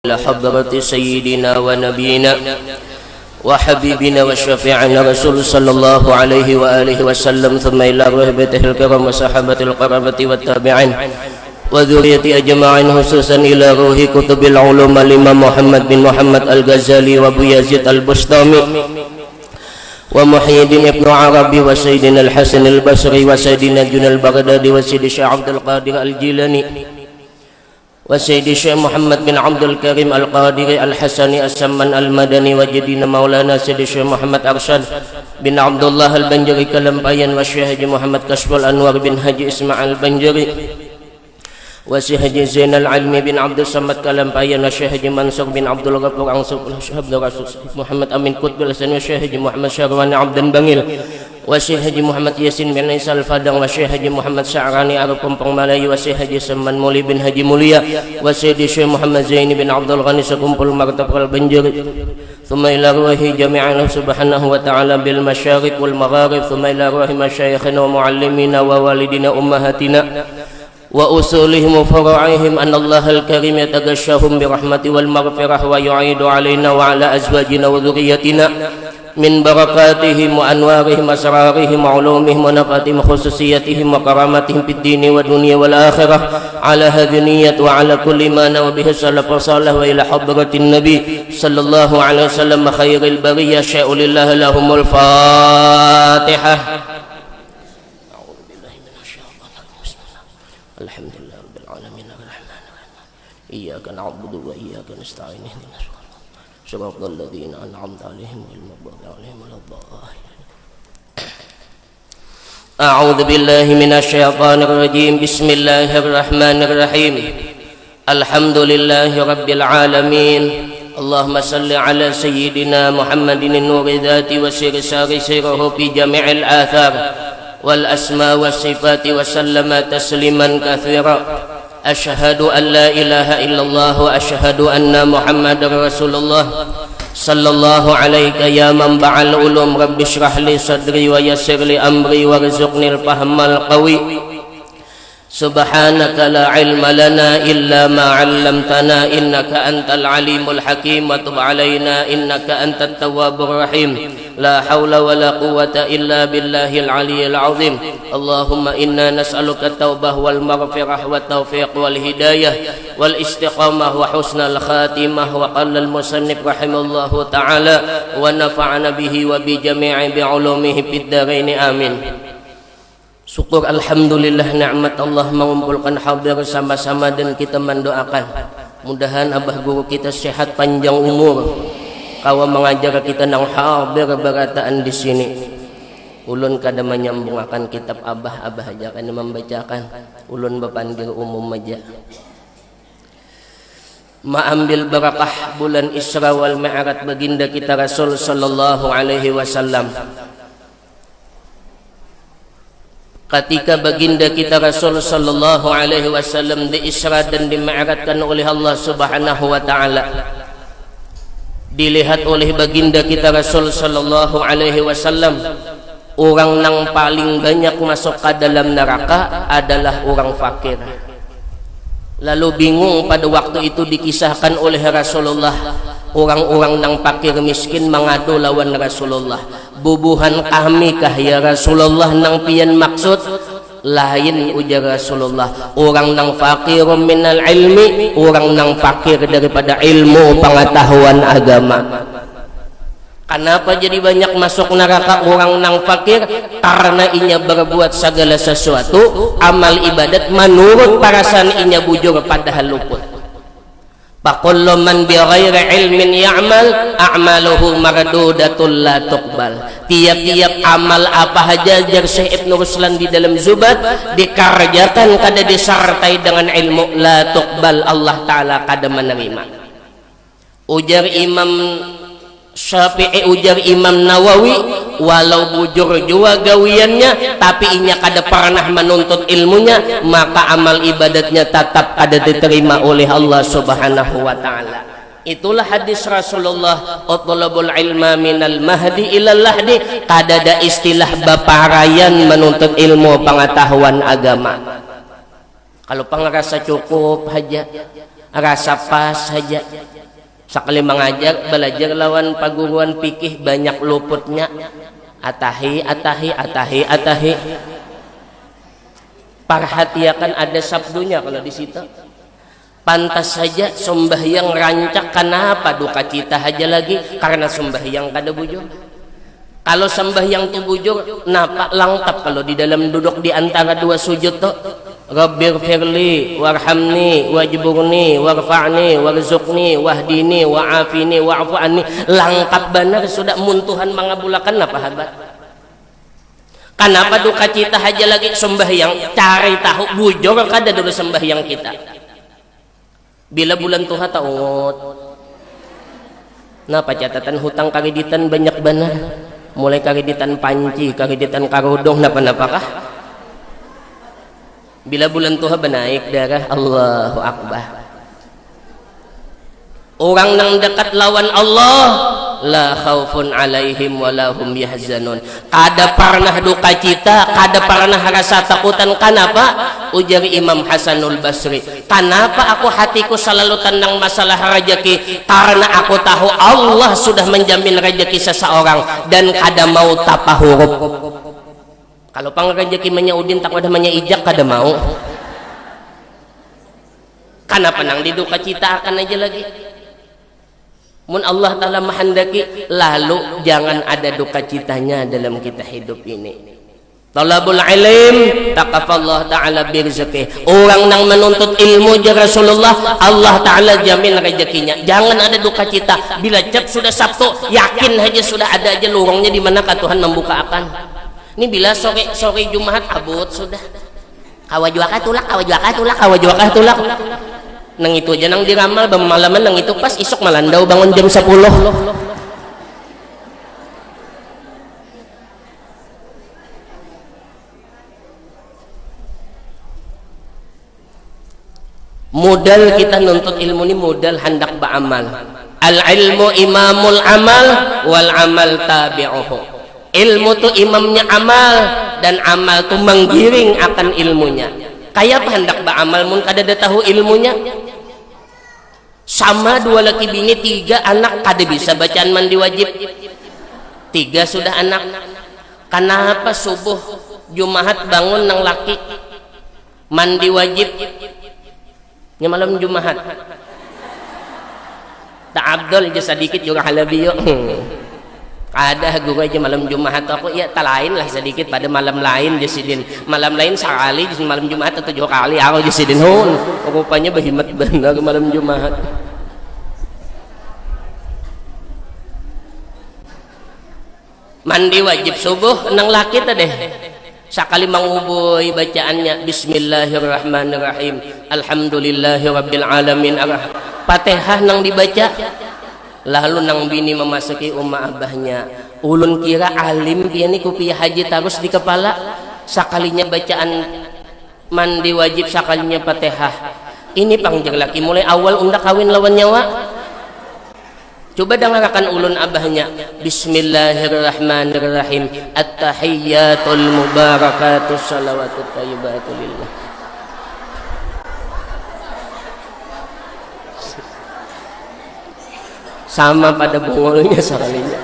إلى حضرة سيدنا ونبينا وحبيبنا وشفيعنا رسول صلى الله عليه وآله وسلم ثم إلى رهبته الكرام وصحابة القرابة والتابعين وذرية أجمعين خصوصا إلى روح كتب العلوم الإمام محمد بن محمد الغزالي وأبو يزيد البسطامي ومحي الدين ابن عربي وسيدنا الحسن البصري وسيدنا جن البغدادي وسيد الشيخ عبد القادر الجيلاني وسيد الشيخ محمد بن عبد الكريم القادري الحسني السمان المدني وجدنا مولانا سيد الشيخ محمد أرشاد بن عبد الله البنجري كلمبايان والشيخ محمد كشف الأنوار بن حجي إسماعيل البنجري وشيخ زين العلمي بن عبد الصمد كلمبايان والشيخ منصور بن عبد الغفور أنصر عبد الرسول محمد أمين كتب الحسن والشيخ محمد شهروان عبد بنغيل وشيخ محمد ياسين بن عيسى الفادang وشيخ محمد سعراني أرقم Pengmalayu وشيخ سمان مولي بن حجي موليا وسيد الشيخ محمد زين بن عبد الغني سكمبل مرتب البنجري ثم إلى روح جميعنا سبحانه وتعالى بالمشارق والمغارب ثم إلى روح مشايخنا ومعلمينا ووالدنا أمهاتنا وأصولهم وفروعهم أن الله الكريم يتغشاهم برحمته والمغفرة ويعيد علينا وعلى أزواجنا وذريتنا من بركاتهم وأنوارهم أسرارهم وعلومهم ونفاتهم خصوصياتهم وكراماتهم في الدين والدنيا والآخرة على هذه النية وعلى كل ما نوى به السلف الصالح وإلى حضرة النبي صلى الله عليه وسلم خير البرية شاء لله لهم الفاتحة. الحمد لله رب العالمين الرحمن الرحيم إياك نعبد وإياك نستعين اهدنا صراط الذين أنعمت عليهم غير المغضوب عليهم ولا الضالين. أعوذ بالله من الشيطان الرجيم بسم الله الرحمن الرحيم الحمد لله رب العالمين اللهم صل على سيدنا محمد النور ذات وسر سار سيره في جميع الآثار والأسماء والصفات وسلم تسليما كثيرا أشهد أن لا إله إلا الله وأشهد أن محمد رسول الله صلى الله عليك يا منبع العلوم رب اشرح لي صدري ويسر لي أمري وارزقني الفهم القوي سبحانك لا علم لنا إلا ما علمتنا إنك أنت العليم الحكيم وتب علينا إنك أنت التواب الرحيم لا حول ولا قوة إلا بالله العلي العظيم اللهم إنا نسألك التوبة والمغفرة والتوفيق والهداية والاستقامة وحسن الخاتمة وقال المصنف رحمه الله تعالى ونفعنا به وبجميع بعلومه في الدارين آمين. Syukur alhamdulillah nikmat Allah mengumpulkan hadir bersama-sama dan kita mendoakan mudahan abah guru kita sehat panjang umur kawa mengajar kita nang hadir berataan di sini ulun kada menyambung akan kitab abah aja kan membacakan ulun bepanggil umum aja mengambil barakah bulan Isra wal Mi'raj baginda kita Rasul sallallahu alaihi wasallam. Ketika baginda kita Rasul sallallahu alaihi wasallam diisra dan dimi'rajkan oleh Allah Subhanahu wa taala, dilihat oleh baginda kita Rasul sallallahu alaihi wasallam, orang yang paling banyak masuk ke dalam neraka adalah orang fakir. Lalu bingung pada waktu itu dikisahkan oleh Rasulullah, orang-orang yang fakir miskin mengadu lawan Rasulullah, bubuhan kami kah ya Rasulullah nang pian maksud lain ujar Rasulullah, orang nang fakir minal ilmi, orang nang fakir daripada ilmu pengetahuan agama. Kenapa jadi banyak masuk neraka orang nang fakir? Karena inya berbuat segala sesuatu amal ibadat menurut perasaan inya bujur padahal luput. Faqullu man bi ghairi ilmin ya'mal a'maluhu mardudatul la tuqbal. Tiap-tiap amal apa saja jar Syekh Ibnu Ruslan di dalam Zubat dikerjakan kada disertai dengan ilmu la tuqbal, Allah taala kada menerima. Ujar Imam Syafi'i, ujar Imam Nawawi, walau bujur jua gawiannya tapi inya kada pernah menuntut ilmunya, maka amal ibadatnya tetap kada diterima oleh Allah Subhanahu wa taala. Itulah hadis Rasulullah, utlubul ilma minal mahdi ilal lahdi. Kada ada istilah baparayan menuntut ilmu pengetahuan agama. Kalau pengerasa cukup aja rasa pas saja. Sakali mengajar belajar lawan paguruan fikih banyak luputnya atahi. Perhatikan ada sabdunya kalau di situ. Pantas saja sembahyang rancak, kenapa duka cita aja lagi karena sembahyang kada bujur. Kalau sembahyang tu bujur napa lengkap kalau di dalam duduk di antara dua sujud tu Rabbirfirli warhamni wajburni warfa'ni warzuqni wahdini wa'afini wa'fu anni, lengkap benar sudah muntuhan mengabulakan apa habat. Kenapa duka cita aja lagi sembahyang, cari tahu bujur kada dulu sembahyang kita. Bila bulan tuha taut napa catatan hutang kariditan banyak benar, mulai kariditan panci, kariditan karudung, napa-napakah bila bulan tuha benaik darah. Allahu Akbar. Orang yang dekat lawan Allah la khaufun alaihim walahum yahzanun, kada pernah duka cita, kada pernah rasa takutan. Kenapa? Ujar Imam Hasanul Basri, kenapa aku hatiku selalu tenang masalah rezeki? Karena aku tahu Allah sudah menjamin rezeki seseorang dan kada mau tapa huruf. Kalau pang rezeki menyaudin tak ada menyaijak kada mau. Kenapa nang diduka cita akan aja lagi? Mun Allah Ta'ala menghendaki, lalu jangan ada duka citanya dalam kita hidup ini. Talabul ilm takafallah Ta'ala birzaqih. Orang yang menuntut ilmu ya Rasulullah, Allah Ta'ala jamin rezekinya. Jangan ada duka cita. Bila cep sudah Sabtu, yakin aja sudah ada aja lorongnya di mana Tuhan membuka akan. Ini bila sore Jumat abut sudah. Kawajuakah tulak. Nang itu aja nang diramal bemalaman nang itu pas isuk malandau bangun jam 10. Modal kita nuntut ilmu ini modal hendak beramal. Al ilmu imamul amal wal amal tabi'uhu. Ilmu tu imamnya amal dan amal tu menggiring akan ilmunya. Kayak hendak beramal mun kada tahu ilmunya. Sama dua laki bini, 3 anak kada bisa bacaan mandi wajib. 3 sudah anak. Kenapa subuh Jumaat bangun nang laki mandi wajib nya malam Jumaat? Tak Abdul aja sedikit juga halabiyo. Ada guru aja malam Jumaat aku ya talain lah sedikit pada malam lain jasidin. Malam lain sekali, malam Jumaat atau 7 kali aku jasidin. Rupanya berhimat benar malam Jumaat. Mandi wajib subuh nang laki tadi sakali mangubui bacaannya bismillahirrahmanirrahim alhamdulillahirabbil alamin. Fatihah nang dibaca, lalu nang bini memasuki umma abahnya. Ulun kira alim dia ni kupiah haji terus di kepala, sakalinya bacaan mandi wajib, sakalinya Fatihah. Ini pangjang laki mulai awal undak kawin lawan nyawa. Coba dengarkan ulun abahnya. Bismillahirrahmanirrahim. At-tahiyyatul mubarakatus salawatut thayyibatu lillah. Sama pada bungolnya sekalinya.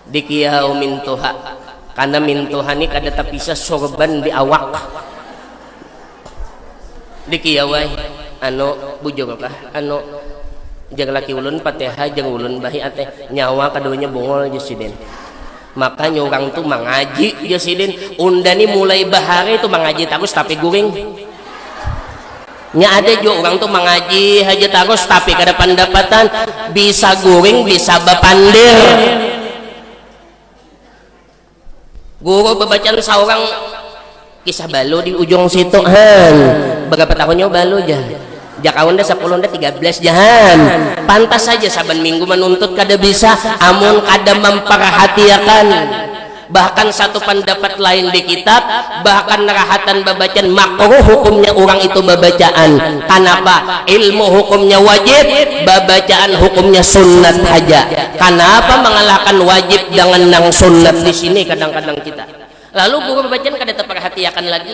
Dikiyau mintuha. Karena mintuha ini kada tapisa sorban di awak. Dikiyawai bujur kah jang laki ulun Fatihah jang ulun bahi ate nyawa kaduanya bungol jasidin. Makanya orang tuh mengaji jasidin undani mulai bahari itu mengaji terus tapi guring nya ada juga orang tuh mengaji aja terus tapi kada pendapatan, bisa guring bisa bapandir. Guru bebacaan seorang kisah balu di ujung situ berapa tahunnya balu aja Jakawanda 10 13 jahan. Pantas saja saban minggu menuntut kada bisa, amun kada memperhatikan. Bahkan satu pendapat lain di kitab, bahkan nerahatan babacaan makruh hukumnya orang itu babacaan. Kenapa? Ilmu hukumnya wajib, babacaan hukumnya sunat aja. Kenapa mengalahkan wajib dengan nang sunat di sini kadang-kadang kita. Lalu guru babacaan kada terperhatikan lagi.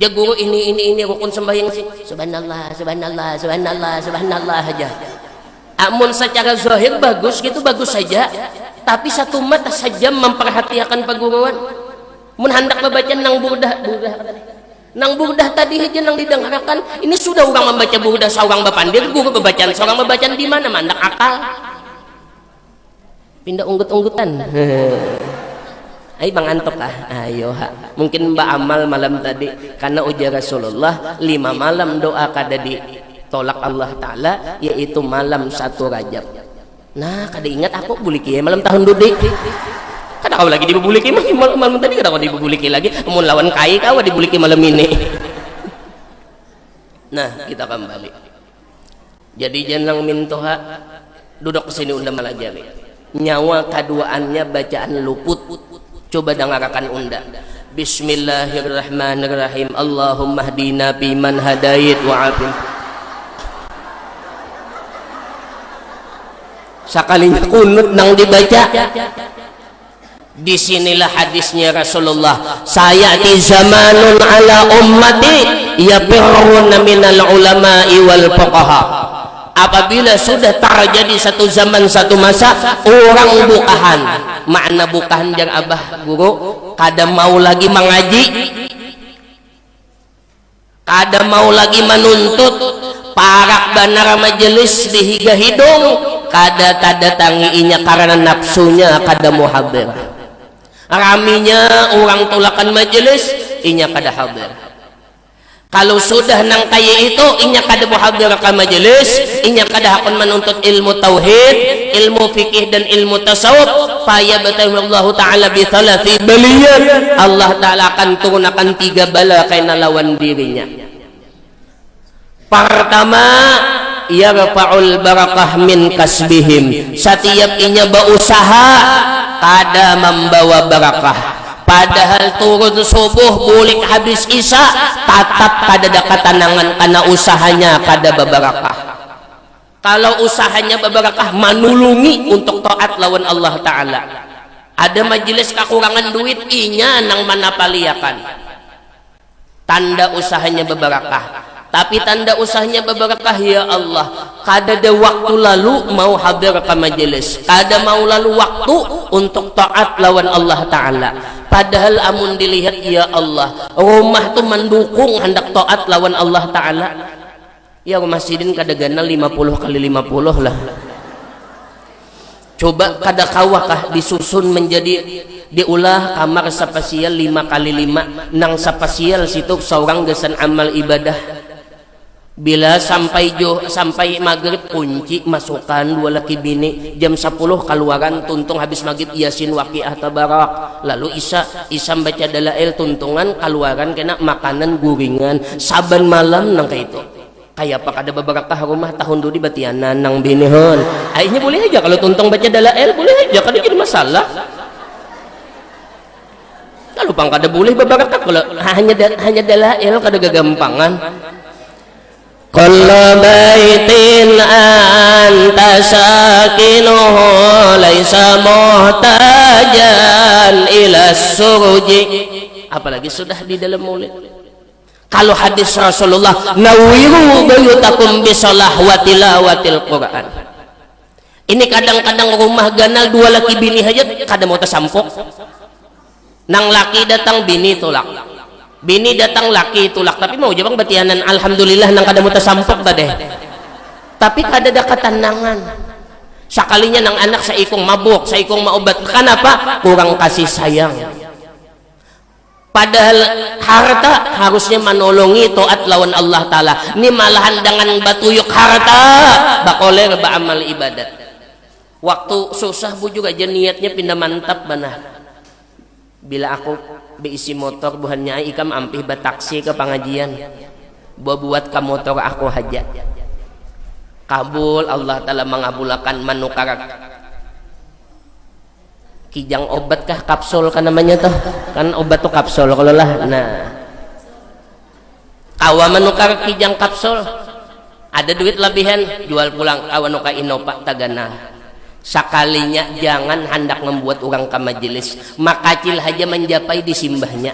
dia guru ini rukun sembahyang sih subhanallah subhanallah subhanallah subhanallah aja. Amun secara zahir bagus gitu, bagus saja, tapi satu mata saja memperhatikan perguruan. Mun hendak membaca nang burdah tadi aja nang didengarkan, ini sudah orang membaca burdah seorang bapandir, guru bacaan seorang bacaan di mana mandak akal. Pindah unggut-unggutan. Ayo bang antok ayo mungkin mbak amal malam tadi karena ujar Rasulullah 5 malam doa kada ditolak Allah Ta'ala, yaitu malam 1 Rajab. Nah kada ingat aku buliki malam tahun dudik kada kau lagi dibuliki malam tadi, kada kau dibuliki lagi mun lawan kai kau dibuliki malam ini. Nah kita kembali, jadi jangan mintoha duduk kesini unda malajari nyawa kaduaannya bacaan luput. Coba dengarkan unda. Bismillahirrahmanirrahim. Allahumma hdina biman hadait wa afin. Sekalinya kunut nang dibaca. Disinilah hadisnya Rasulullah. Sayati zamanun ala ummati yabirruna minal ulama'i wal fuqaha. Apabila sudah terjadi satu zaman satu masa orang bukahan, makna bukahan yang abah guru kada mau lagi mengaji, kada mau lagi menuntut, parak banar majelis dihiga hidung, kada datangi inya karena nafsunya kada mau hadir. Raminya orang tulakan majelis inya kada hadir. Kalau sudah nang kaya itu inya kada muhadir ka majelis, inya kada hakon menuntut ilmu tauhid, ilmu fikih dan ilmu tasawuf, faya Allah Ta'ala bi thalathi baliyan, Allah Ta'ala akan turunkan 3 bala kena lawan dirinya. Pertama, yarfa'ul barakah min kasbihim, setiap inya berusaha kada membawa barakah. Padahal turun subuh bulik habis isya tatap kada ada katanangan karena usahanya kada bebarakah. Kalau usahanya bebarakah manulungi untuk taat lawan Allah Ta'ala. Ada majelis kekurangan duit inya nang manapaliakan, tanda usahanya bebarakah. Tapi tanda usahanya bebarakah, ya Allah kada ada waktu lalu mau hadir ke majelis, kada mau lalu waktu untuk taat lawan Allah Ta'ala. Padahal amun dilihat, ya Allah rumah tuh mendukung hendak taat lawan Allah Ta'ala. Ya rumah sidin kada gana 50 kali 50 lah. Coba kada kawakah disusun menjadi diulah kamar spasial 5 kali 5 nang spasial situ seorang gesan amal ibadah. Bila sampai maghrib kunci masukkan 2 laki bini, jam 10 keluaran tuntung habis maghrib yasin waqiah tabarak, lalu isa baca dalail tuntungan keluaran kena makanan guringan saban malam nang kayak itu. Kayak apa kada beberapa rumah tahun dulu di batianan nang binihon akhirnya boleh aja kalau tuntung baca dalail, boleh aja kada jadi masalah. Kalau pang kada boleh beberapa kalau hanya dalail kada gagampangan. Kullu baitin anta sakinuhu laisa muhtajan ila suruji. Apalagi sudah di dalam mulut. Kalau hadis Rasulullah nawiru bayutakum bisalah wa tilawatil Quran. Ini kadang-kadang rumah ganal 2 laki bini aja kada mau tersampok. Nang laki datang bini tolak. Bini datang laki tulak, tapi mau jabang batianan alhamdulillah nang kada muta sampok tadeh. Tapi kada ada ketenangan. Sakalinya nang anak saikong mabuk, saikong maubat. Kenapa? Kurang kasih sayang. Padahal harta harusnya menolongi taat lawan Allah Ta'ala. Ini malahan dengan batuyuk harta bakoler ba'amal ibadat. Waktu susah bu juga aja niatnya pindah mantap benar. Bila aku beisi motor buhannya ikam ampih bataksi ke pengajian buat ke motor aku haja kabul Allah Ta'ala mengabulakan manukar kijang obat kah kapsul kan namanya tuh kan obat tuh kapsul kalau lah. Nah kawa manukar kijang kapsul ada duit lebihan jual pulang kawa nuka inopak tagana. Sakalinya jangan hendak membuat orang ke majelis makacil aja menjapai di simbahnya.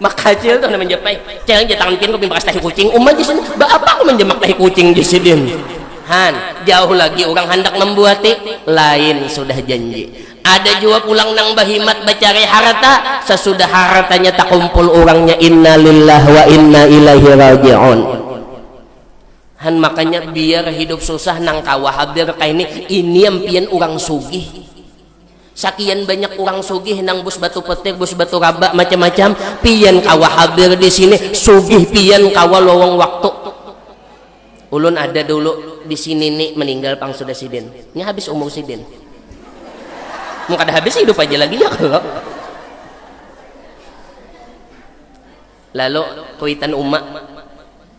Maka kecil tuh namanya pai. Jangan tangan pian kau bimbakas tahi kucing. Di sini. Apa aku menjemak tahi kucing di sini? Han, jauh lagi orang hendak membuati lain sudah janji. Ada juga pulang nang bahimat bacari harta, sesudah hartanya tak kumpul orangnya inna lillahi wa inna ilaihi raji'un. Han makanya biar hidup susah nang kawah hadir kayak ini yang pian orang sugih. Sakian banyak orang sugih nang bus batu petir, bus batu raba macam-macam, pian kawah hadir di sini sugih pian kawah lowong waktu. Ulun ada dulu di sini nih meninggal pang sudah sidin. Ini habis umur sidin. Mau kada habis hidup aja lagi ya kalau. Lalu kuitan umak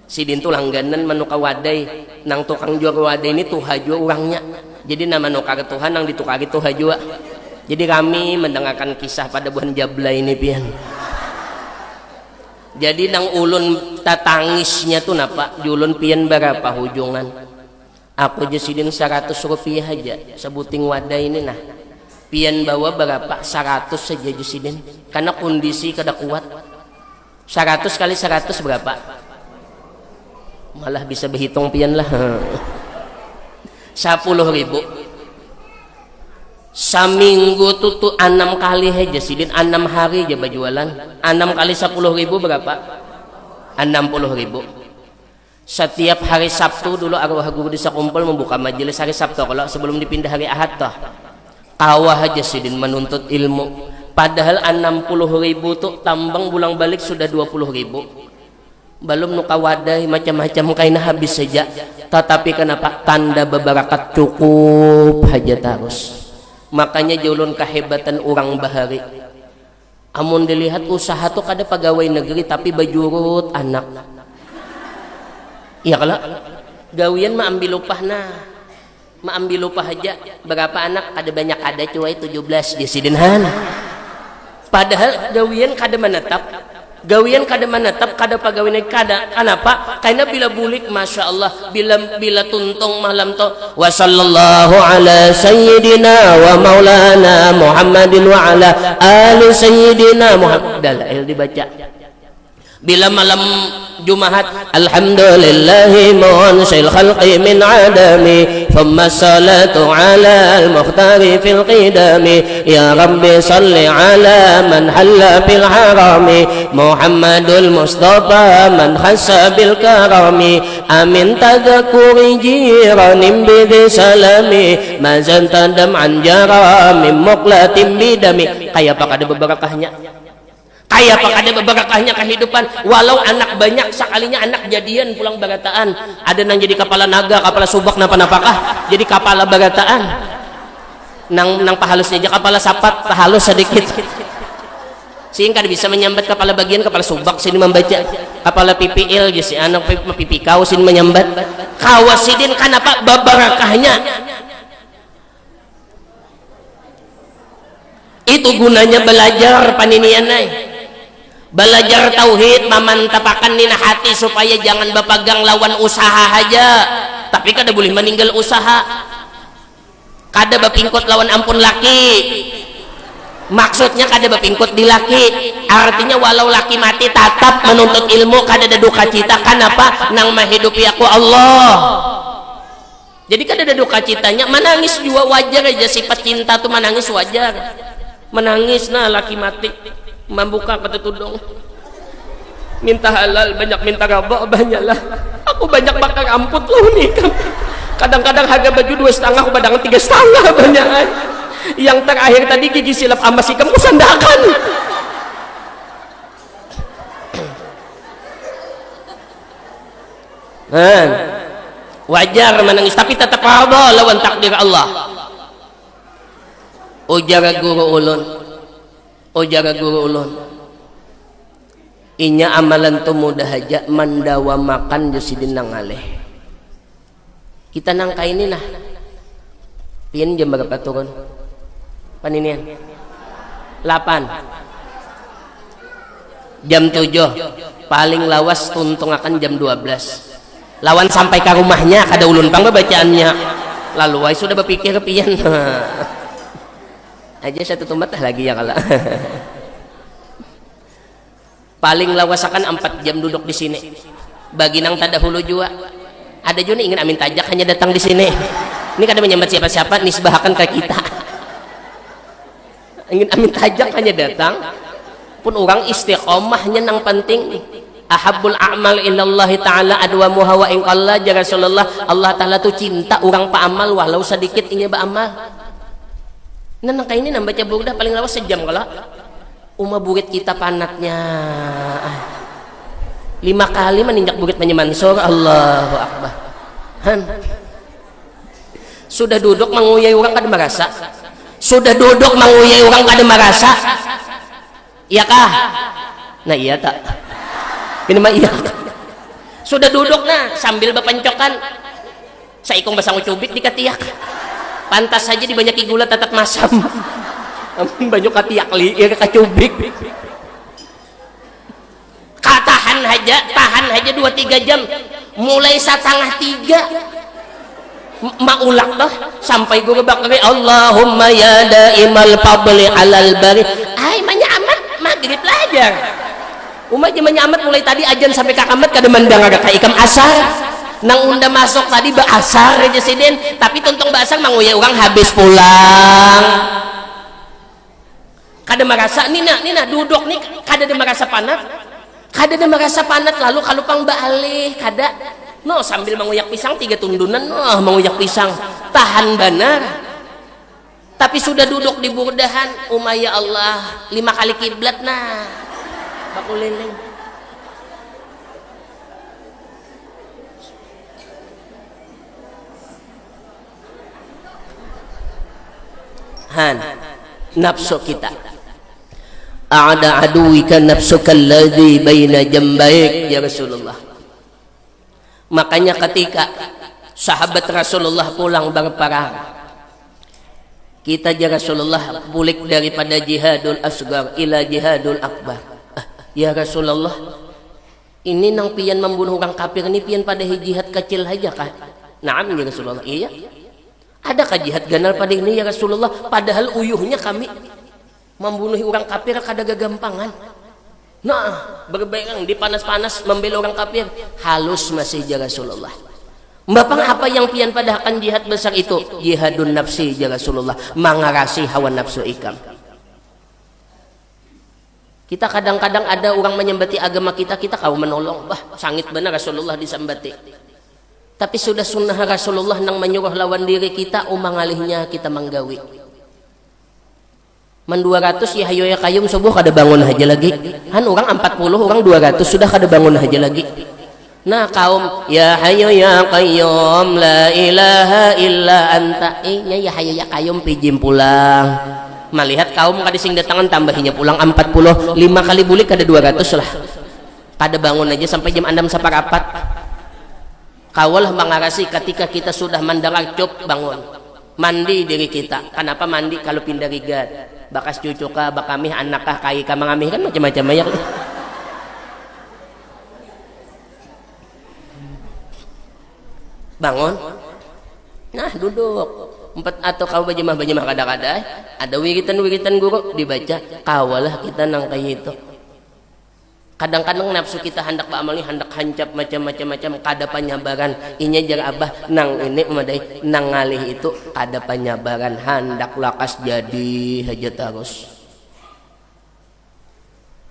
sidin tuh langganan manuka wadai nang tukang jual wadai ini tuh haju orangnya. Jadi nama nukar Tuhan nang ditukari tuh haju. Jadi kami mendengarkan kisah pada buhan jabla ini pian. Jadi nang ulun tatangisnya tuh napa julun pian berapa hujungan. Aku jasidin 100 rupiah aja sebuting wadah ini nah. Pian bawa berapa 100 saja jasidin. Karena kondisi kada kuat. 100 kali 100 berapa? Malah bisa berhitung pian lah. 10.000. Seminggu tuh 6 kali aja sidin 6 hari aja berjualan 6 kali 10.000 berapa? 60.000. Setiap hari Sabtu dulu arwah guru desa kumpul membuka majelis hari Sabtu kalau sebelum dipindah hari Ahad toh kawah aja sidin menuntut ilmu padahal 60.000 tuh tambang bulang balik sudah 20.000 belum nuka wadai macam-macam kaina habis saja tetapi kenapa tanda bebarakat cukup aja terus. Makanya julun kehebatan orang bahari amun dilihat usaha tuh kada pegawai negeri tapi bajurut anak iya kalau gawian mah ambil upah mah ambil upah aja berapa anak ada banyak ada cuai 17 di sidinhan padahal gawian kada menetap gawian kada menetap kada pegawai negeri kada kenapa karena bila bulik masya Allah bila tuntung malam to wa sallallahu ala sayyidina wa maulana Muhammadin wa ala ali sayyidina Muhammad dalail dibaca bila malam Jumaat alhamdulillahi munsil khalqi min adami thumma salatu ala al-mukhtari fil qidami ya rabbi salli ala man halla fil harami Muhammadul Mustafa man khassa bil karami amin tadhkuri jiranim bidhi salami mazan tadam anjara min muqlatin bidami kayak apa kada beberakahnya kayak apa ada beberakahnya kehidupan walau anak banyak sekalinya anak jadian pulang bagataan ada nang jadi kepala naga kepala subak napa-napakah jadi kepala bagataan nang pahalusnya aja kepala sapat pahalus sedikit sehingga bisa menyambat kepala bagian kepala subak sini membaca kepala PPL jadi anak pipi kau sini menyambat kawasidin kenapa beberakahnya itu gunanya belajar paninianai belajar tauhid memantapakan nina hati supaya jangan berpegang lawan usaha aja tapi kada boleh meninggal usaha kada berpingkot lawan ampun laki maksudnya kada berpingkot di laki artinya walau laki mati tetap menuntut ilmu kada ada duka cita kenapa nang menghidupi aku Allah jadi kada ada duka citanya menangis juga wajar aja sifat cinta tuh menangis wajar menangis nah laki mati membuka kata tudung minta halal banyak minta raba banyaklah aku banyak bakal amput loh nih kadang-kadang harga baju 2,5 aku badangan 3,5 banyak yang terakhir tadi gigi silap sama si kamu sandakan wajar menangis tapi tetap raba lawan takdir Allah ujar guru ulun inya amalan tu mudah aja mandawa makan jasidin nang aleh kita nangka ini nah pian jam berapa turun paninian 8 jam 7 paling lawas tuntung akan jam 12 lawan sampai ke rumahnya kada ulun pang bacaannya lalu ay sudah berpikir pian aja satu tumat lagi ya kala paling lawasakan 4 jam duduk di sini. Bagi nang tadahulu juga ada juga ingin amin tajak hanya datang di sini. Ini kada menyambat siapa-siapa, nisbahkan ke kita. Ingin amin tajak hanya datang. Pun orang istiqomahnya nang penting. Ahabbul a'mal ilallahi ta'ala adwamuha wa in qalla, ya Rasulullah. Allah Ta'ala tuh cinta orang paamal walau sedikit inya baamal. Nah nang kayak ini nambah cabur dah paling lawas sejam kalau burit kita panatnya 5 kali meninjak bukit Mansur. Allahu Akbar. Sudah duduk manguyai orang kada merasa. Sudah duduk manguyai orang kada merasa. Iya kah? Nah iya tak. Ini mah iya. Sudah duduk nah sambil bepencokan. Saikong basang ucubit di katiak. Pantas saja dibanyaki gula tetap masam. Banyak katiak li ya kacubik. Tahan aja 2-3 jam. Mulai 2:30 maulak dah sampai gue bakal Allahumma ya daimal fadli alal bari. Ai manyamat maghrib belajar. Umat manyamat mulai tadi ajan sampai kakamat kada mandang agak ka ikam asar. Nang unda masuk tadi ba asar aja siden, tapi tuntung ba asar manguya orang habis pulang. Kada merasa nina duduk nih kada ada merasa panat. Kada ada merasa panat lalu kalau pang baalih kada no sambil menguyak pisang 3 tundunan menguyak pisang tahan benar. Tapi sudah duduk di burdahan umaya Allah 5 kali kiblat nah bakuliling. Nafsu kita ada aduwika nafsuka alladhi baina jambaik ya Rasulullah. Makanya ketika sahabat Rasulullah pulang berperang, kita ya Rasulullah bulik daripada jihadul asgar ila jihadul akbar. Ya Rasulullah, ini nang pian membunuh orang kafir ini pian pada jihad kecil aja kah? Naam ya Rasulullah. Iya. Adakah jihad ganal pada ini ya Rasulullah? Padahal uyuhnya kami membunuh orang kafir kada gagampangan. Nah, berbayang di panas-panas membela orang kafir halus masih ya Rasulullah. Bapang apa yang pian pada akan jihad besar itu? Jihadun nafsi ya Rasulullah, mengarasi hawa nafsu ikam. Kita kadang-kadang ada orang menyembati agama kita kau menolong. Bah, sangit benar Rasulullah disambati. Tapi sudah sunnah Rasulullah nang menyuruh lawan diri kita umangalihnya kita menggawi. Man 200 ya hayo ya kayum subuh kada bangun aja lagi. Orang 40 orang 200 sudah kada bangun aja lagi. Nah kaum ya hayo ya qayyum la ilaha illa anta ya hayo ya qayyum pijim pulang. Melihat kaum kadising datangan tambahinya pulang 40 5 kali bulik kada 200 lah. Kada bangun aja sampai jam 6 saparapat. Kawalah mengarasi ketika kita sudah mandang acup bangun. Mandi diri kita. Kenapa mandi kalau pindah rigat? Bakas cucu kah, bakamih anak kah, kai kah mengamih kan macam-macam ya. Bangun. Nah duduk. 4 atau kau bajamah kada-kada. Ada wiritan guru dibaca. Kawalah kita nang kayak itu. Kadang-kadang nafsu kita hendak beramal ni hendak hancap macam-macam kada panyabaran. Inya jar abah nang ini umadai nang ngalih itu kada panyabaran hendak lakas jadi haja terus.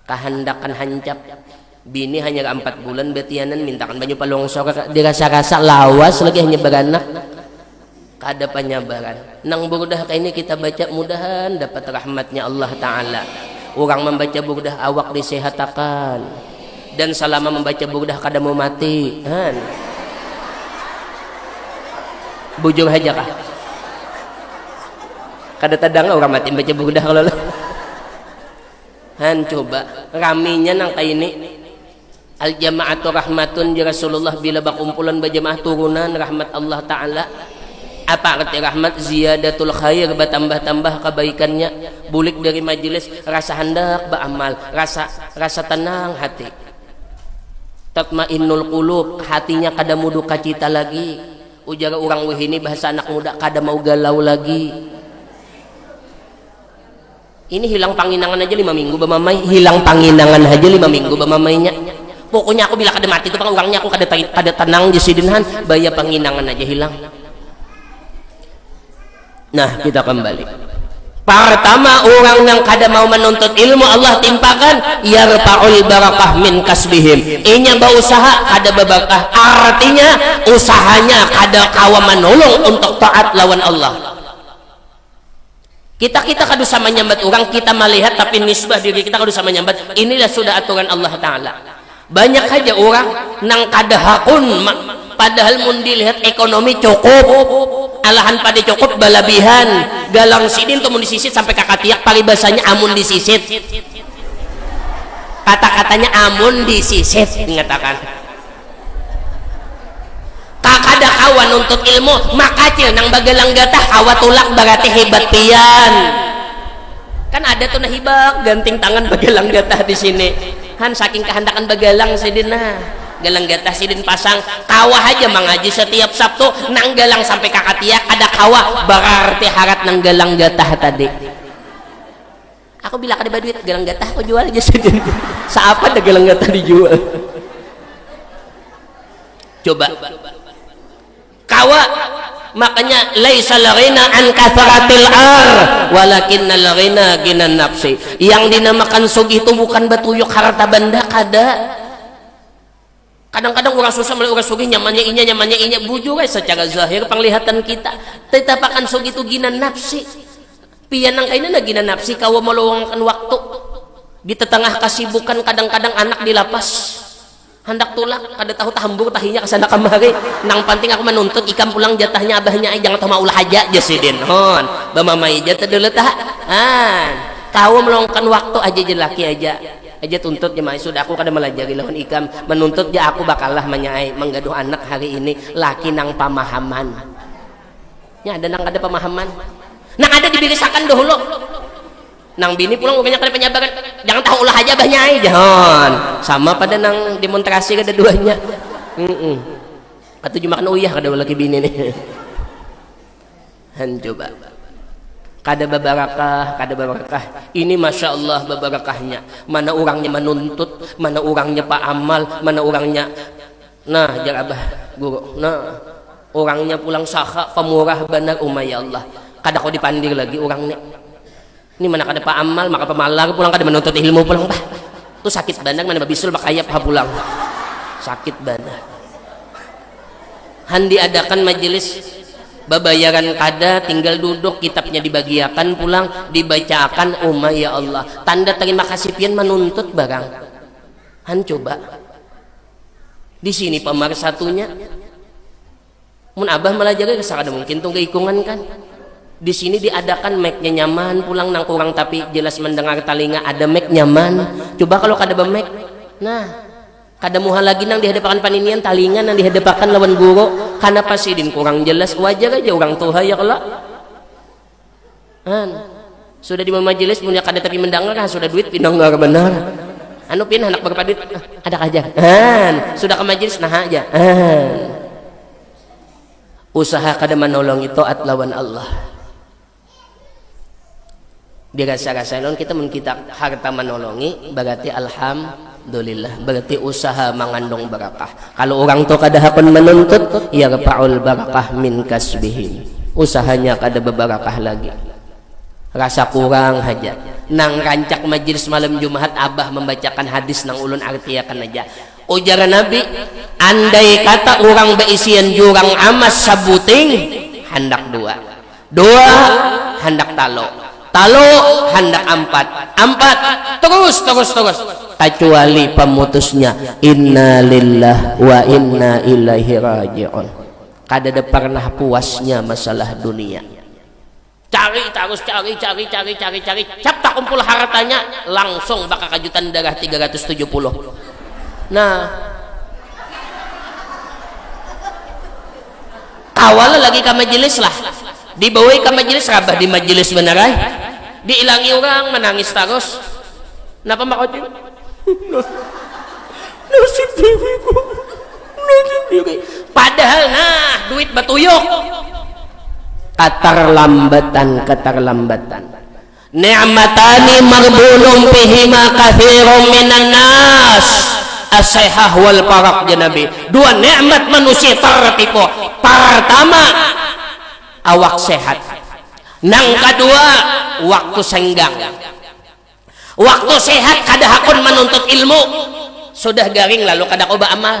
Kehendakan hancap. Bini hanya 4 bulan betianan mintakan banyu palungsor dirasa-rasa lawas lagi hanya beranak. Kada panyabaran. Nang burdah kayak ini kita baca mudahan dapat rahmatnya Allah Ta'ala. Orang membaca burdah awak disehatakan dan selama membaca burdah kada mau mati. Bujung aja kah? Kada tadang orang mati baca burdah kalau coba raminya nang kayak ini. Al jamaatu rahmatun ya Rasulullah bila bakumpulan berjamaah turunan rahmat Allah Ta'ala. Apa arti rahmat? Ziyadatul khair, bertambah-tambah kebaikannya. Bulik dari majelis rasa hendak beramal, rasa tenang hati. Tatmainnul qulub, hatinya kada mudu kacita lagi. Ujar orang wihini bahasa anak muda kada mau galau lagi. Ini hilang panginangan aja 5 minggu bamamay, hilang panginangan aja 5 minggu bamamainya. Pokoknya aku bila kada mati itu pang orangnya aku kada tenang di sidinhan, baya panginangan aja hilang. Nah, kita kembali. Pertama, orang yang kada mau menuntut ilmu Allah timpakan yarfa'ul barakah min kasbihim. Inya berusaha kada berkah. Artinya usahanya kada kawa menolong untuk taat lawan Allah. Kita kadu sama nyambat orang, kita melihat tapi nisbah diri kita kadu sama nyambat. Inilah sudah aturan Allah Ta'ala. Banyak aja orang nang kada hakun, padahal mun dilihat ekonomi cukup, alahan pada cukup balabihan, galang sidin tuh mun disisit sampai kakatiak paribasanya amun disisit. Kata-katanya amun disisit mengatakan. Kakada kawan untuk ilmu makacil nang bagalang gatah kawa tulak berarti hebat pian. Kan ada tuh nahibak ganting tangan bagalang gatah di sini. Han saking kehendakan bagalang sidin nah. Galang gatah sidin pasang kawah aja mengaji setiap Sabtu nang galang sampai kakatiak ada kawah berarti harat nang galang gatah tadi. Aku bilang ada duit galang gatah aku jual aja sidin. Saapa ada galang gatah dijual. Coba kawa makanya laisa laghina an kathratil walakinnal ghina ginan nafsi. Yang dinamakan sugih itu bukan batuyuk harta benda kada. Kadang-kadang orang susah melihat orang sugih nyamannya inya bujur secara zahir penglihatan kita. Tetapakan sugih itu ginan nafsi. Pian nang kaina ginan nafsi kawa meluangkan waktu di tengah kasibukan kadang-kadang anak di lapas. Hendak tulak kada tahu tahambur tahinya kesana kemari nang penting aku menuntut ikam pulang jatahnya abahnya jangan tahu maulah aja sidin hon bamamai jatah dulu tah kau meluangkan waktu aja jelaki aja tuntut jemaah sudah aku kada melajari lawan ikam menuntut ya aku bakalah menyai menggaduh anak hari ini laki nang pemahaman nya ada nang kada pemahaman nang ada dibirisakan dahulu nang bini pulang bukannya kada penyabaran jangan tahu ulah aja banyak aja jangan sama pada nang demonstrasi kada duanya atau cuma kan uyah kada laki bini nih han coba kada babarakah ini masya Allah babarakahnya mana orangnya menuntut mana orangnya pak amal mana orangnya nah jar abah guru nah orangnya pulang sakha pemurah benar ya Allah kada kau dipandir lagi orangnya ini mana kada pak amal maka pemalar pulang kada menuntut ilmu pulang bah itu sakit bandang mana babisul makaya pa pulang sakit bandang han diadakan majelis babayaran kada tinggal duduk kitabnya dibagiakan pulang dibacakan ya Allah tanda terima kasih pian menuntut barang han coba di sini pemar satunya mun abah melajari kesakada mungkin tuh keikungan kan di sini diadakan mic-nya nyaman pulang nang kurang tapi jelas mendengar telinga ada mic nyaman coba kalau kada mic nah kada muha lagi nang dihadapan paninian talingan nang dihadapan lawan guru karena pasidin kurang jelas wajar aja orang tuha ya kelak sudah di majelis punya kada tapi mendengar kan sudah duit pindengar benar anu pin anak berapa duit ada aja sudah ke majelis nah aja usaha kada menolong itu taat lawan Allah dia rasa-rasa non kita harta menolongi berarti alhamdulillah berarti usaha mengandung barakah kalau orang tu kada hakun menuntut ya yarfa'ul barakah min kasbihim usahanya kada berbarakah lagi rasa kurang aja nang rancak majelis malam Jumat abah membacakan hadis nang ulun artiakan aja ujaran Nabi andai kata orang beisian jurang amas sabuting hendak dua hendak talo hendak empat terus kecuali pemutusnya inna lillah wa inna ilaihi raji'un kada ada pernah puasnya masalah dunia cari cap tak kumpul hartanya langsung bakal kajutan darah 370 nah awalnya lagi ke majelis lah dibawa ke majelis rabah di majelis benerai diilangi orang menangis terus kenapa mak ojek nasib diriku padahal nah duit batuyuk keterlambatan ni'matani maghbunun fihima katsirun minan nas as-sihah wal faraq ya Nabi. Dua nikmat manusia tertipu. Pertama awak sehat, nang kedua waktu senggang. Waktu sehat kada hakun menuntut ilmu sudah garing lalu kada coba amal.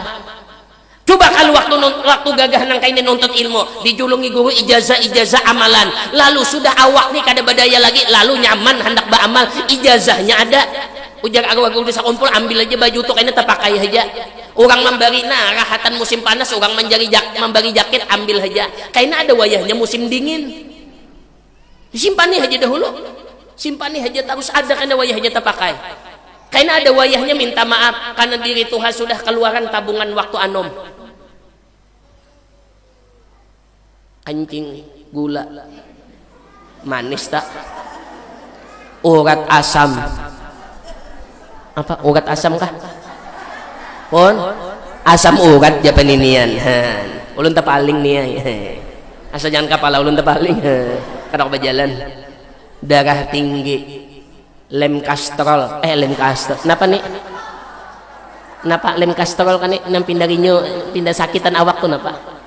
Coba kalau waktu gagah nang kaini nuntut ilmu dijulungi guru ijazah amalan lalu sudah awak nih kada badaya lagi lalu nyaman hendak beramal ijazahnya ada ujar agak bisa kumpul ambil aja baju tuh kayaknya terpakai aja orang memberi nah rahatan musim panas orang memberi jaket ambil aja kayaknya ada wayahnya musim dingin disimpan aja dahulu simpan aja terus ada karena wayahnya terpakai kayaknya ada wayahnya minta maaf karena diri Tuhan sudah keluaran tabungan waktu anom kancing gula manis tak urat asam apa urat asam kah pon asam urat Japaninian ulun tepaling nih asal jangan kapal ulun tepaling kada berjalan darah tinggi lem kastrol napa nih napa lem kastrol kan nih nang pindah sakitan awak tuh napa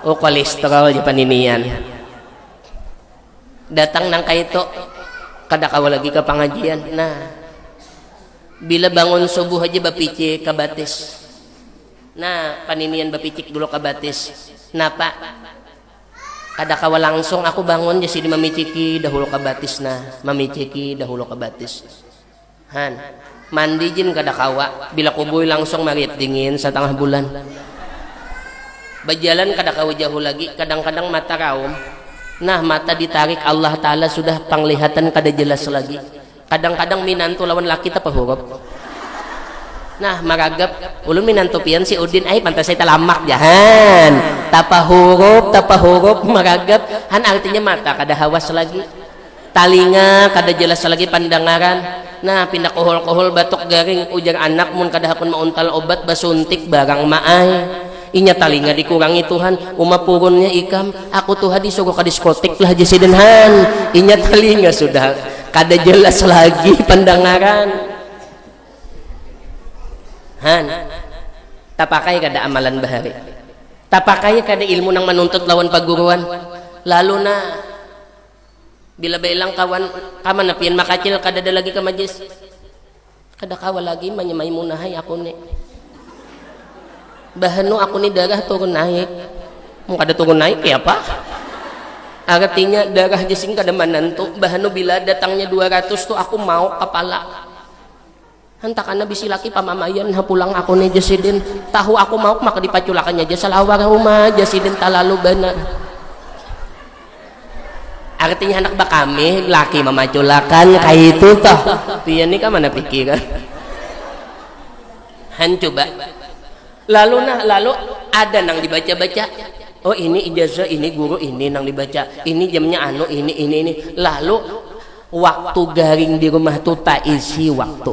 oh kolesterol Japaninian datang nang kaito kada kawa lagi ke pengajian nah bila bangun subuh aja bapicik ke batis nah paninian bapicik dulu ke batis napa kada kawa langsung aku bangun jadi mamiciki dahulu ke batis nah mamiciki dahulu ke batis han mandi jin kada kawa bila kubuy langsung marit dingin setengah bulan berjalan kada kawa jauh lagi kadang-kadang mata raum nah mata ditarik Allah Ta'ala sudah penglihatan kada jelas lagi kadang-kadang minantu lawan laki tapa huruf nah maragap ulun minantu pian si Udin ay pantas saya talamak jahan tapa huruf maragap han artinya mata kada hawas lagi talinga kada jelas lagi pandangaran nah pindah kohol batok garing ujar anak mun kada hakun mauntal obat basuntik barang maay inya talinga dikurangi Tuhan umapurunnya ikam aku Tuhan disuruh ke diskotik lah jasidenhan inya talinga sudah kada jelas lagi pandangaran han tapakai kada amalan bahari tapakai kada ilmu nang menuntut lawan paguruan lalu na bila belang kawan kaman napian makacil kada ada lagi ke majlis kada kawa lagi manyamay munahay ako ni bahano ako ni darah turun naik mau kada turun naik ya apa artinya darah jasing kada manantu bahano bila datangnya 200 tuh aku mau kepala hantakan bisi laki pamamayan pulang aku ni jasidin tahu aku mau maka dipaculakannya aja salawar rumah jasidin talalu benar artinya anak bakami laki memaculakan kayak itu toh dia ni kan mana pikiran han coba lalu ada nang dibaca-baca oh ini ijazah ini guru ini nang dibaca ini jamnya anu ini lalu waktu garing di rumah tuh tak isi waktu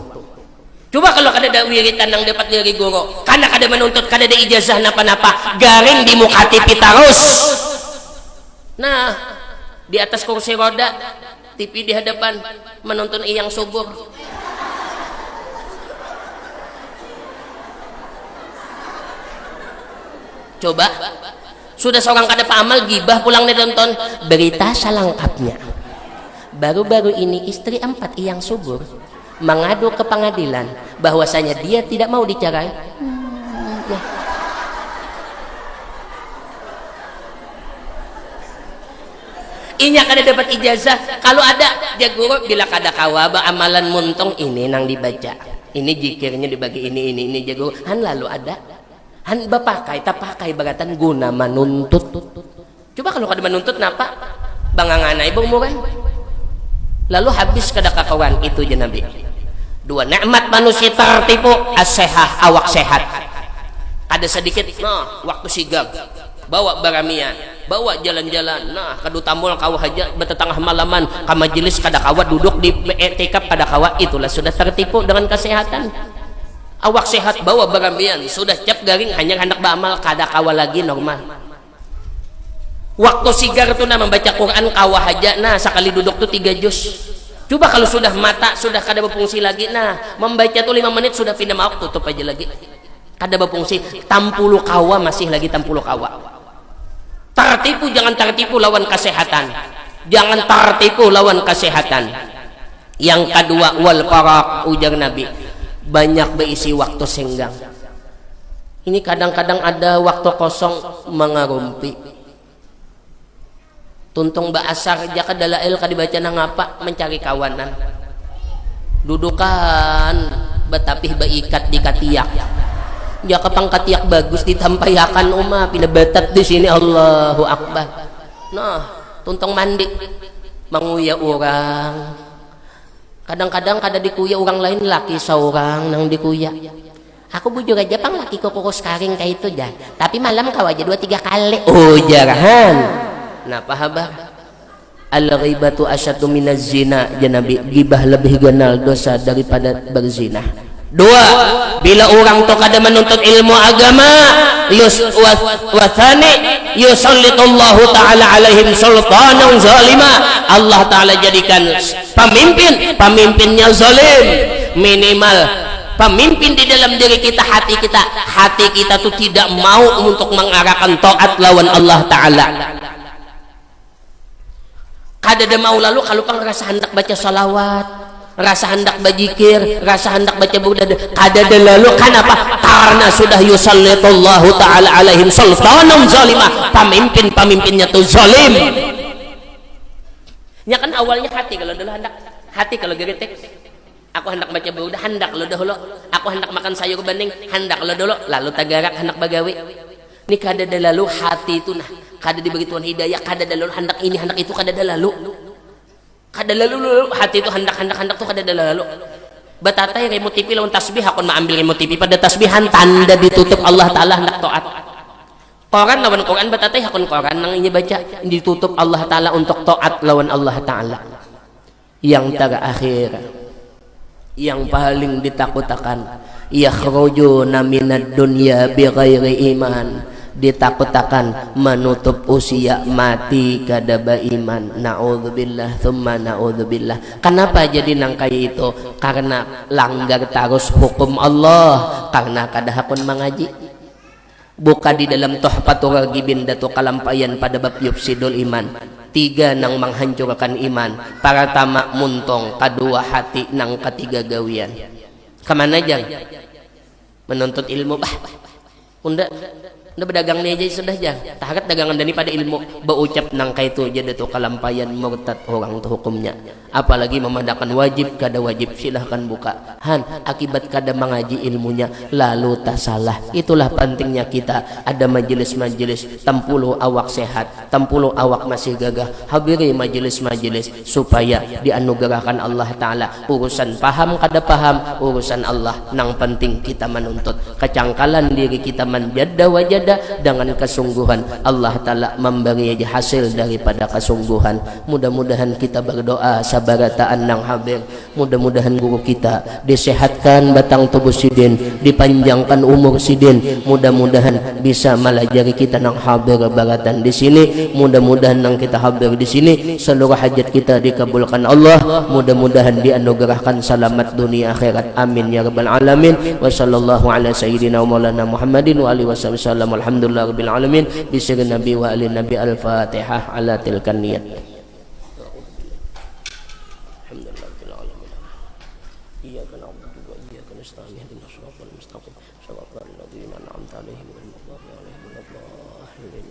coba kalau kada ada wiritan nang dapat dari guru karena kada menuntut kada ada ijazah napa-napa garing di muka TV terus nah di atas kursi roda TV di hadapan menonton iyang subur coba sudah seorang kada paamal gibah pulang nonton berita selengkapnya baru-baru ini istri 4 iyang subur mengadu ke pengadilan bahwasanya dia tidak mau dicerai ya. Inya kada dapat ijazah kalau ada dia guru bila kada kawa amalan muntong ini nang dibaca ini jikirnya dibagi ini jago han lalu ada han bapakai tapakai bagatan guna menuntut coba kalau kada menuntut napa banganganay bumuran lalu habis kada kakawan itu je Nabi dua nikmat manusia tertipu as-sihah awak sehat ada sedikit waktu sigap bawa baramian bawa jalan-jalan nah kadu tamul kau haja betetengah malaman ka majelis kada kawa duduk di etikaf kada kawa itulah sudah tertipu dengan kesehatan awak sehat bawa baramian sudah cap garing hanya hendak beramal kada kawa lagi normal Waktu sigar tuh nah membaca Quran kawah aja nah sekali duduk tuh 3 juz. Coba kalau sudah mata sudah kada berfungsi lagi nah membaca tuh 5 menit sudah pindah maaf tutup aja lagi. Kada berfungsi tampulu kawa masih lagi tampulu kawa. Tertipu jangan tertipu lawan kesehatan. Jangan tertipu lawan kesehatan. Yang kedua wal faraq ujar Nabi banyak berisi waktu senggang. Ini kadang-kadang ada waktu kosong mengarumpi. Tuntung baasar jaka dalail kadibaca nang apa mencari kawanan. Dudukan betapih baikat di katiak. Jaka pangkatiak bagus ditampayakan pinabatat di sini Allahu Akbar. Nah, tuntung mandi manguya orang. Kadang-kadang kada dikuya orang lain laki seorang nang dikuya. Aku bujur aja pang laki ko kukus karing kayak itu jah. Tapi malam kau aja 2-3 kali. Oh jarahan. Nah pahabar al-ghibatu asyaddu minaz zina ya Nabi gibah lebih ganal dosa daripada berzina. 2 bila orang tu kada menuntut ilmu agama wa thani yusallitullahu ta'ala alaihim sultanan zalima Allah ta'ala jadikan pemimpinnya zalim. Minimal pemimpin di dalam diri kita hati kita tuh tidak mau untuk mengarahkan taat lawan Allah Ta'ala. Kada ada mau lalu kalau pang rasa hendak baca salawat, rasa hendak berzikir, rasa hendak baca buku kada ada lalu kenapa? Karena sudah yusallitullahu ta'ala alaihim sultanan zalimah pemimpinnya tuh zalim. Ya kan awalnya hati kalau dulu hendak hati kalau geretek aku hendak baca buku hendak lo dahulu aku hendak makan sayur bening hendak lo dulu lalu tagarak hendak bagawi. Ini kada ada lalu hati itu nah kada diberi Tuhan hidayah kada ada lalu hendak ini hendak itu kada ada lalu hati itu hendak tuh kada ada lalu batatai remote TV lawan tasbih akon maambil remote TV pada tasbihan tanda ditutup Allah Ta'ala hendak taat. Quran lawan Quran batatai akon Quran nang ini baca ditutup Allah Ta'ala untuk taat lawan Allah Ta'ala. Yang terakhir yang paling ditakutakan yakhrujuna minad dunya bighairi iman ditakutakan menutup usia mati kada beriman. Naudzubillah thumma naudzubillah. Kenapa jadi nang kaya itu? Karena langgar terus hukum Allah, karena kada hakun mengaji. Buka di dalam Tuhfatul Raghibin datu kalampayan pada bab yufsidul iman. 3 nang menghancurkan iman. Pertama muntong, kedua hati, nang ketiga gawian. Kemana jang? Menuntut ilmu bah. Unda berdagang nih aja sudah jang. Taharat dagangan dani pada ilmu berucap nang kaitu jadi tu kalampayan murtad orang tu hukumnya. Apalagi memandangkan wajib kada wajib silahkan buka. Akibat kada mengaji ilmunya lalu tak salah. Itulah pentingnya kita ada majelis-majelis tempuluh awak sehat, tempuluh awak masih gagah. Hadiri majelis-majelis supaya dianugerahkan Allah Ta'ala urusan paham kada paham urusan Allah nang penting kita menuntut kecangkalan diri kita menjada wajada dengan kesungguhan Allah Ta'ala memberi hasil daripada kesungguhan. Mudah-mudahan kita berdoa sabarataan nang hadir, mudah-mudahan guru kita disehatkan batang tubuh sidin, dipanjangkan umur sidin, mudah-mudahan bisa melajari kita nang hadir baratan di sini, mudah-mudahan nang kita hadir di sini seluruh hajat kita dikabulkan Allah, mudah-mudahan dianugerahkan selamat dunia akhirat, amin ya rabbal alamin. Wa sallallahu ala sayyidina wa maulana Muhammadin wa alihi wasallam. Alhamdulillah rabbil alamin bisir nabi wa ali nabi al-fatihah ala tilkan niyat. Alhamdulillah rabbil alamin. Iyyaka na'budu wa iyyaka nasta'in ihdinas siratal mustaqim siratal ladzina an'amta 'alaihim ghairil maghdubi 'alaihim waladdallin.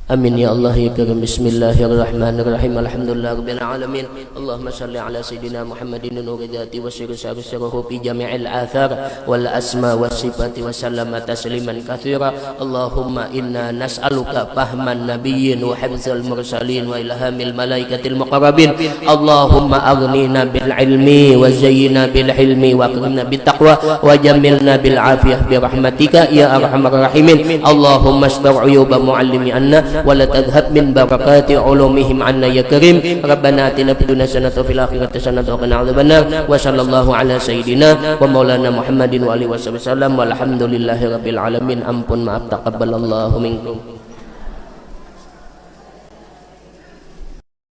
Amin ya Allah ya karim. Bismillahirrahmanirrahim. Alhamdulillah rabbil alamin. Allahumma salli ala sayyidina Muhammadin nuri dzati wa sirruhu fi jami'il athar wal asma was sifati wa sallama tasliman katsira. Allahumma inna nas'aluka fahman nabiyyin wa hifdzal mursalin wa ilhamil malaikatil muqarrabin. Allahumma aghnina bil ilmi wa zayyina bil hilmi wa akrimna bit taqwa wa jamilna bil afiyah bi rahmatika ya arhamar rahimin. Allahumma astur uyuba muallimi anna ولا تذهب من بركات علومهم عنا يا كريم. ربنا آتنا في الدنيا حسنة وفي الآخرة حسنة وقنا عذاب النار. وصلى الله على سيدنا ومولانا محمد وآله وصحبه وسلم والحمد لله رب العالمين. Ampun maaf taqabbalallahu minkum.